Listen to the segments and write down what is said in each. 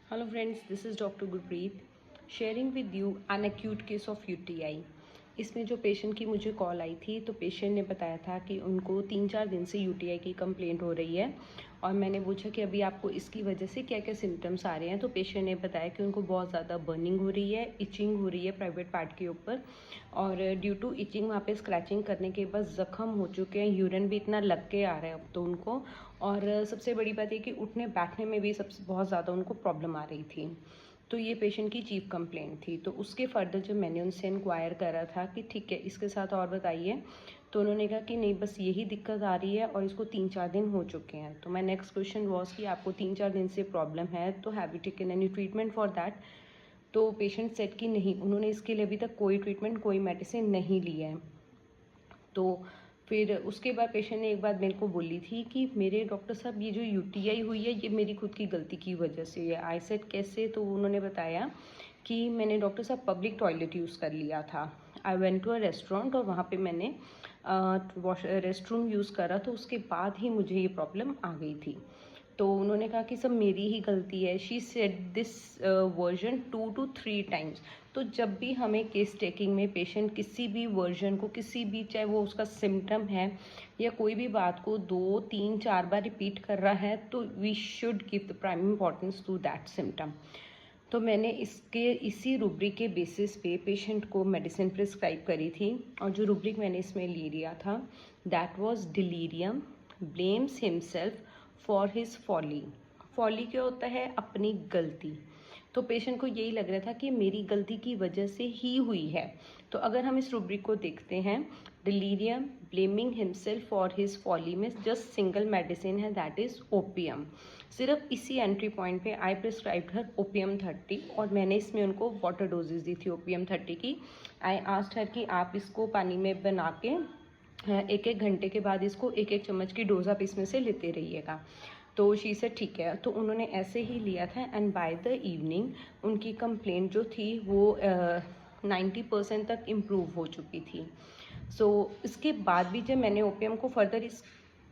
Hello friends, this is Dr. Gurpreet sharing with you an acute case of UTI। इसमें जो patient की मुझे call आई थी तो पेशेंट ने बताया था कि उनको 3-4 दिन से यूटीआई की कंप्लेंट हो रही है और मैंने पूछा कि अभी आपको इसकी वजह से क्या क्या सिम्टम्स आ रहे हैं। तो पेशेंट ने बताया कि उनको बहुत ज़्यादा बर्निंग हो रही है, इचिंग हो रही है प्राइवेट पार्ट के ऊपर, और ड्यू टू इचिंग वहाँ पे स्क्रैचिंग करने के बाद ज़ख्म हो चुके हैं, यूरिन भी इतना लग के आ रहा है अब तो उनको। और सबसे बड़ी बात ये कि उठने बैठने में भी सबसे बहुत ज़्यादा उनको प्रॉब्लम आ रही थी। तो ये पेशेंट की चीफ कंप्लेंट थी। तो उसके फर्दर जब मैंने उनसे इंक्वायर करा था कि ठीक है इसके साथ और बताइए, तो उन्होंने कहा कि नहीं बस यही दिक्कत आ रही है और इसको 3-4 दिन हो चुके हैं। तो माय नेक्स्ट क्वेश्चन वॉज कि आपको 3-4 दिन से प्रॉब्लम है तो have you taken any treatment for that. तो पेशेंट सेड कि नहीं, उन्होंने इसके लिए अभी तक कोई ट्रीटमेंट कोई मेडिसिन नहीं ली है। तो फिर उसके बाद पेशेंट ने एक बात मेरे को बोली थी कि मेरे डॉक्टर साहब ये जो यूटीआई हुई है ये मेरी खुद की गलती की वजह से है। आई सेड कैसे? तो उन्होंने बताया कि मैंने डॉक्टर साहब पब्लिक टॉयलेट यूज़ कर लिया था। I went to a restaurant और वहाँ पे मैंने रेस्टरूम यूज़ करा, तो उसके बाद ही मुझे ये प्रॉब्लम आ गई थी। तो उन्होंने कहा कि सब मेरी ही गलती है। She said this version 2 to 3 times. तो जब भी हमें केस टेकिंग में पेशेंट किसी भी वर्जन को, किसी भी, चाहे वो उसका सिम्टम है या कोई भी बात को 2-3-4 बार रिपीट कर रहा है, तो we should give the prime importance to that symptom. तो मैंने इसी रूब्रिक के बेसिस पे पेशेंट को मेडिसिन प्रिस्क्राइब करी थी और जो रूब्रिक मैंने इसमें ले लिया था that was delirium, blames himself for his folly. Folly क्या होता है? अपनी गलती। तो पेशेंट को यही लग रहा था कि मेरी गलती की वजह से ही हुई है। तो अगर हम इस रूब्रिक को देखते हैं, delirium, blaming himself for his folly में जस्ट सिंगल मेडिसिन है, दैट इज ओपियम। सिर्फ इसी एंट्री पॉइंट पे आई प्रिस्क्राइब्ड हर ओपियम 30 और मैंने इसमें उनको वाटर डोजेज दी थी ओपियम 30 की। आई आस्क्ड हर कि आप इसको पानी में बना के 1-1 घंटे के बाद इसको 1-1 चम्मच की डोज आप इसमें से लेते रहिएगा। तो शी से ठीक है। तो उन्होंने ऐसे ही लिया था एंड बाय द इवनिंग उनकी कंप्लेंट जो थी वो 90% तक इम्प्रूव हो चुकी थी। सो इसके बाद भी जब मैंने ओपियम को फर्दर इस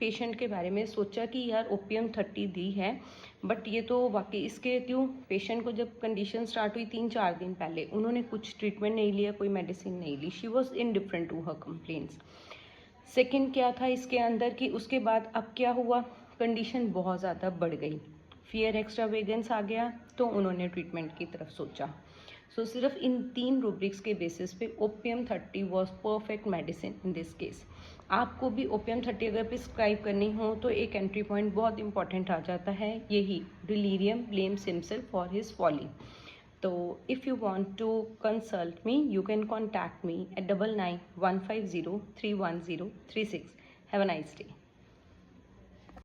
पेशेंट के बारे में सोचा कि यार ओपियम 30 दी है, बट ये तो वाकई इसके क्यों, पेशेंट को जब कंडीशन स्टार्ट हुई 3-4 दिन पहले उन्होंने कुछ ट्रीटमेंट नहीं लिया, कोई मेडिसिन नहीं ली। She was indifferent to her complaints. Second क्या था इसके अंदर कि उसके बाद अब क्या हुआ, कंडीशन बहुत ज़्यादा बढ़ गई, फियर एक्स्ट्रावेगेंस आ गया, तो उन्होंने ट्रीटमेंट की तरफ सोचा। सो सिर्फ इन 3 रूब्रिक्स के बेसिस पे opium 30 was perfect medicine in this case. आपको भी ओपियम 30 अगर प्रिस्क्राइब करनी हो तो एक एंट्री पॉइंट बहुत इंपॉर्टेंट आ जाता है, यही delirium, blames himself for his folly. So if you want to consult me, you can contact me at 99-150-31036. Have a nice day.